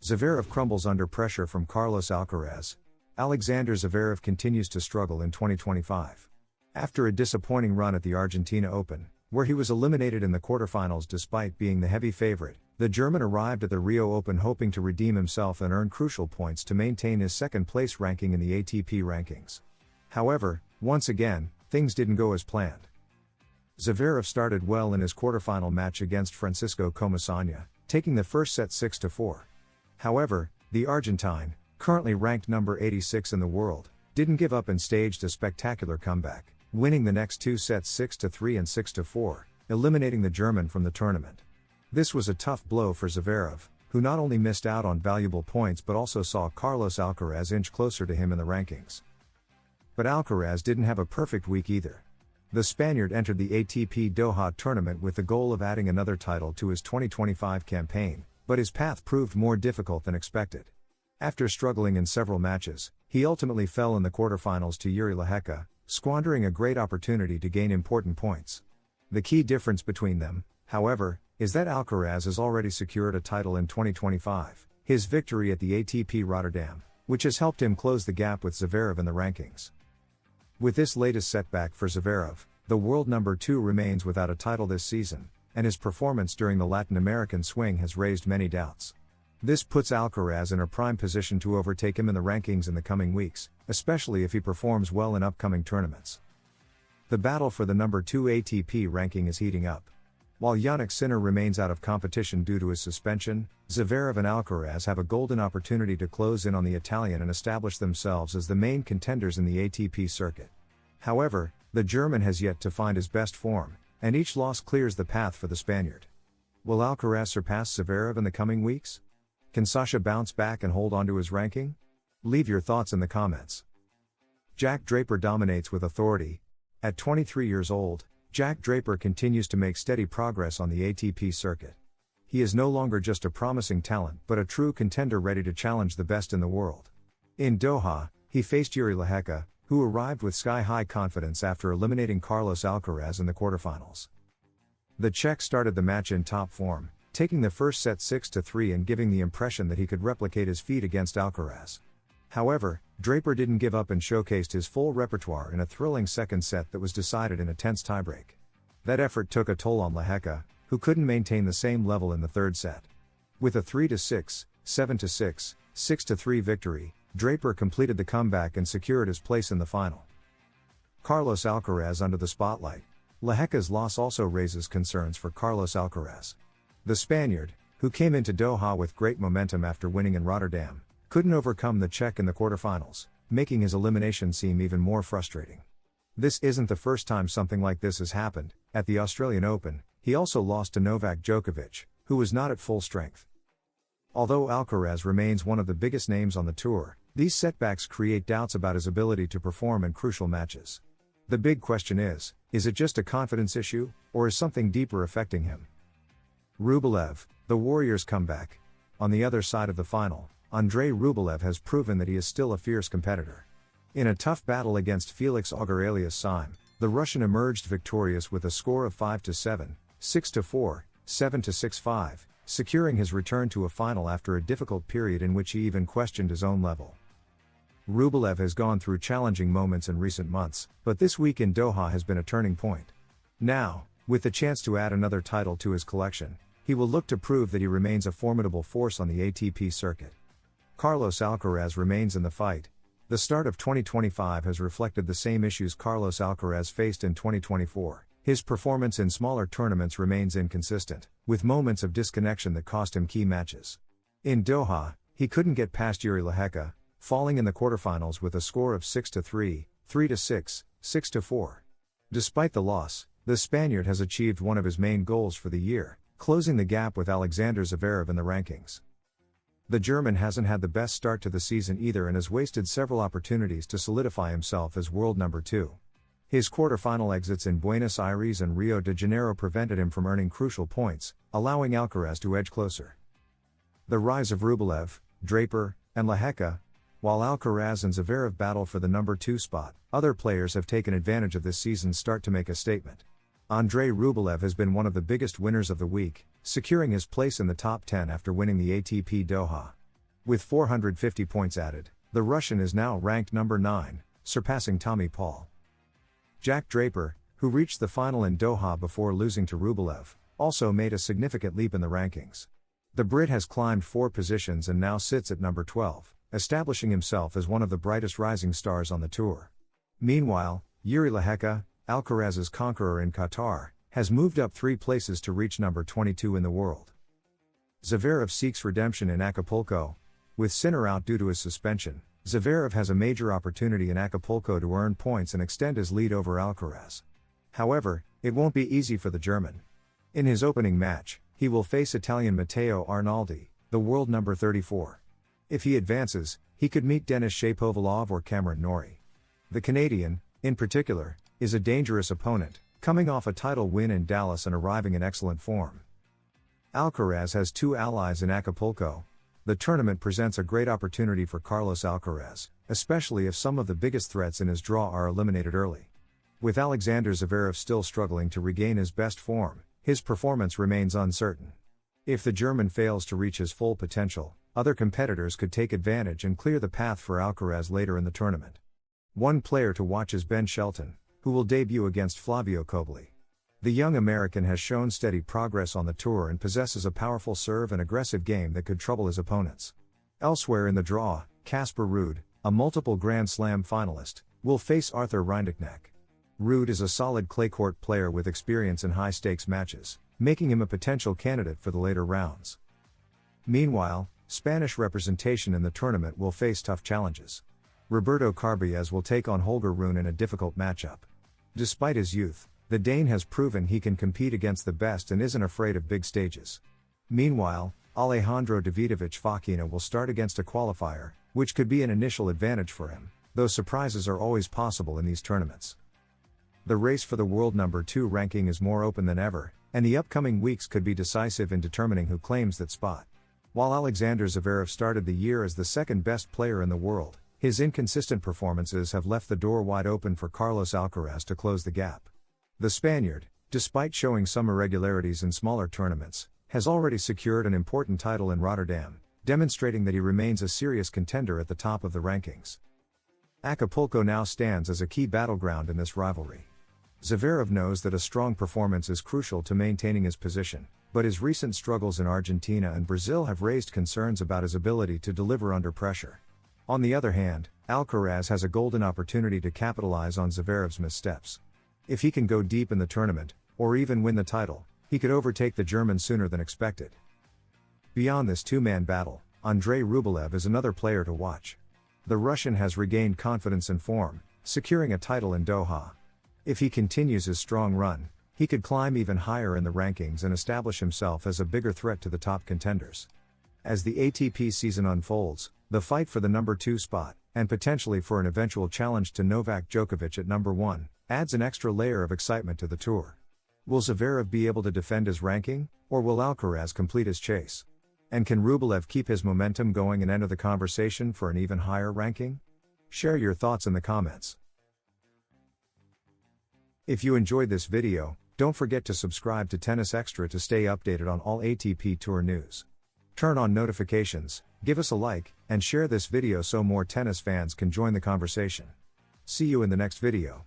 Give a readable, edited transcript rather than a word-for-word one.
Zverev crumbles under pressure from Carlos Alcaraz. Alexander Zverev continues to struggle in 2025. After a disappointing run at the Argentina Open, where he was eliminated in the quarterfinals despite being the heavy favorite, the German arrived at the Rio Open hoping to redeem himself and earn crucial points to maintain his second-place ranking in the ATP rankings. However, once again, things didn't go as planned. Zverev started well in his quarterfinal match against Francisco Comesaña, taking the first set 6-4. However, the Argentine, currently ranked number 86 in the world, didn't give up and staged a spectacular comeback, winning the next two sets 6-3 and 6-4, eliminating the German from the tournament. This was a tough blow for Zverev, who not only missed out on valuable points but also saw Carlos Alcaraz inch closer to him in the rankings. But Alcaraz didn't have a perfect week either. The Spaniard entered the ATP Doha tournament with the goal of adding another title to his 2025 campaign, but his path proved more difficult than expected. After struggling in several matches, he ultimately fell in the quarterfinals to Jiri Lehecka, squandering a great opportunity to gain important points. The key difference between them, however, is that Alcaraz has already secured a title in 2025, his victory at the ATP Rotterdam, which has helped him close the gap with Zverev in the rankings. With this latest setback for Zverev, the world number 2 remains without a title this season, and his performance during the Latin American swing has raised many doubts. This puts Alcaraz in a prime position to overtake him in the rankings in the coming weeks, especially if he performs well in upcoming tournaments. The battle for the number 2 ATP ranking is heating up. While Jannik Sinner remains out of competition due to his suspension, Zverev and Alcaraz have a golden opportunity to close in on the Italian and establish themselves as the main contenders in the ATP circuit. However, the German has yet to find his best form, and each loss clears the path for the Spaniard. Will Alcaraz surpass Zverev in the coming weeks? Can Sasha bounce back and hold onto his ranking? Leave your thoughts in the comments. Jack Draper dominates with authority. At 23 years old, Jack Draper continues to make steady progress on the ATP circuit. He is no longer just a promising talent but a true contender ready to challenge the best in the world. In Doha, he faced Jiri Lehecka, who arrived with sky-high confidence after eliminating Carlos Alcaraz in the quarterfinals. The Czech started the match in top form, taking the first set 6-3 and giving the impression that he could replicate his feat against Alcaraz. However, Draper didn't give up and showcased his full repertoire in a thrilling second set that was decided in a tense tiebreak. That effort took a toll on Lehecka, who couldn't maintain the same level in the third set. With a 3-6, 7-6, 6-3 victory, Draper completed the comeback and secured his place in the final. Carlos Alcaraz under the spotlight. Lehecka's loss also raises concerns for Carlos Alcaraz. The Spaniard, who came into Doha with great momentum after winning in Rotterdam, couldn't overcome the Czech in the quarterfinals, making his elimination seem even more frustrating. This isn't the first time something like this has happened. At the Australian Open, he also lost to Novak Djokovic, who was not at full strength. Although Alcaraz remains one of the biggest names on the tour, these setbacks create doubts about his ability to perform in crucial matches. The big question is it just a confidence issue, or is something deeper affecting him? Rublev, the Warriors' comeback. On the other side of the final, Andrei Rublev has proven that he is still a fierce competitor. In a tough battle against Felix Auger-Aliassime, the Russian emerged victorious with a score of 5-7, 6-4, 7-6-5, securing his return to a final after a difficult period in which he even questioned his own level. Rublev has gone through challenging moments in recent months, but this week in Doha has been a turning point. Now, with the chance to add another title to his collection, he will look to prove that he remains a formidable force on the ATP circuit. Carlos Alcaraz remains in the fight. The start of 2025 has reflected the same issues Carlos Alcaraz faced in 2024. His performance in smaller tournaments remains inconsistent, with moments of disconnection that cost him key matches. In Doha, he couldn't get past Jiri Lehecka, falling in the quarterfinals with a score of 6-3, 3-6, 6-4. Despite the loss, the Spaniard has achieved one of his main goals for the year, closing the gap with Alexander Zverev in the rankings. The German hasn't had the best start to the season either and has wasted several opportunities to solidify himself as world number 2. His quarterfinal exits in Buenos Aires and Rio de Janeiro prevented him from earning crucial points, allowing Alcaraz to edge closer. The rise of Rublev, Draper, and Lehecka. While Alcaraz and Zverev battle for the number 2 spot, other players have taken advantage of this season's start to make a statement. Andrei Rublev has been one of the biggest winners of the week, securing his place in the top 10 after winning the ATP Doha. With 450 points added, the Russian is now ranked number 9, surpassing Tommy Paul. Jack Draper, who reached the final in Doha before losing to Rublev, also made a significant leap in the rankings. The Brit has climbed 4 positions and now sits at number 12, establishing himself as one of the brightest rising stars on the tour. Meanwhile, Lehecka, Alcaraz's conqueror in Qatar, has moved up 3 places to reach number 22 in the world. Zverev seeks redemption in Acapulco. With Sinner out due to his suspension, Zverev has a major opportunity in Acapulco to earn points and extend his lead over Alcaraz. However, it won't be easy for the German. In his opening match, he will face Italian Matteo Arnaldi, the world number 34. If he advances, he could meet Denis Shapovalov or Cameron Norrie. The Canadian, in particular, is a dangerous opponent, coming off a title win in Dallas and arriving in excellent form. Alcaraz has 2 allies in Acapulco. The tournament presents a great opportunity for Carlos Alcaraz, especially if some of the biggest threats in his draw are eliminated early. With Alexander Zverev still struggling to regain his best form, his performance remains uncertain. If the German fails to reach his full potential, other competitors could take advantage and clear the path for Alcaraz later in the tournament. One player to watch is Ben Shelton, who will debut against Flavio Cobolli. The young American has shown steady progress on the tour and possesses a powerful serve and aggressive game that could trouble his opponents. Elsewhere in the draw, Casper Ruud, a multiple Grand Slam finalist, will face Arthur Rinderknecht. Ruud is a solid clay court player with experience in high-stakes matches, making him a potential candidate for the later rounds. Meanwhile, Spanish representation in the tournament will face tough challenges. Roberto Carballes will take on Holger Rune in a difficult matchup. Despite his youth, the Dane has proven he can compete against the best and isn't afraid of big stages. Meanwhile, Alejandro Davidovich Fokina will start against a qualifier, which could be an initial advantage for him, though surprises are always possible in these tournaments. The race for the world number 2 ranking is more open than ever, and the upcoming weeks could be decisive in determining who claims that spot. While Alexander Zverev started the year as the second best player in the world, his inconsistent performances have left the door wide open for Carlos Alcaraz to close the gap. The Spaniard, despite showing some irregularities in smaller tournaments, has already secured an important title in Rotterdam, demonstrating that he remains a serious contender at the top of the rankings. Acapulco now stands as a key battleground in this rivalry. Zverev knows that a strong performance is crucial to maintaining his position, but his recent struggles in Argentina and Brazil have raised concerns about his ability to deliver under pressure. On the other hand, Alcaraz has a golden opportunity to capitalize on Zverev's missteps. If he can go deep in the tournament, or even win the title, he could overtake the German sooner than expected. Beyond this 2-man battle, Andrei Rublev is another player to watch. The Russian has regained confidence and form, securing a title in Doha. If he continues his strong run, he could climb even higher in the rankings and establish himself as a bigger threat to the top contenders. As the ATP season unfolds, the fight for the number 2 spot, and potentially for an eventual challenge to Novak Djokovic at number 1, adds an extra layer of excitement to the tour. Will Zverev be able to defend his ranking, or will Alcaraz complete his chase? And can Rublev keep his momentum going and enter the conversation for an even higher ranking? Share your thoughts in the comments. If you enjoyed this video, don't forget to subscribe to Tennis Extra to stay updated on all ATP Tour news. Turn on notifications, give us a like, and share this video so more tennis fans can join the conversation. See you in the next video.